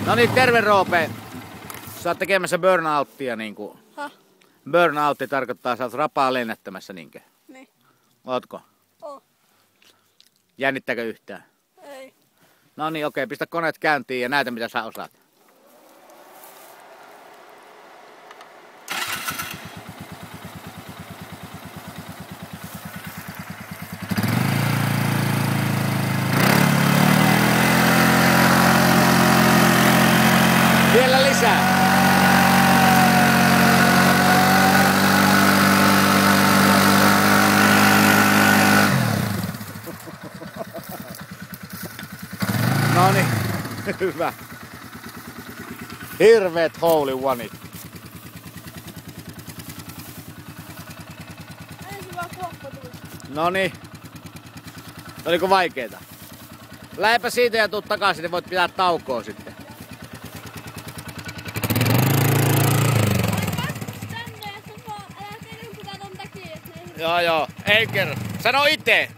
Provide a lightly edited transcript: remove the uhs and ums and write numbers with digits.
No niin, terve Roope. Sä oot tekemässä burnouttia niinku. Burnoutti tarkoittaa, sä oot rapaa lennättämässä niinkö? Niin. Ootko? Oo. Jännittääkö yhtään? Ei. No niin, okei, pistä koneet käyntiin ja näytä mitä sä osaat. Vielä lisää. No niin, hyvä. Hirveet hole in oneit. Ensin vaan kuoppa tuli. No niin. Oliko vaikeeta? Lähdepä siitä ja tuu takaisin, niin voit pitää taukoa sitten. Joo, ei kerro. Sano itse.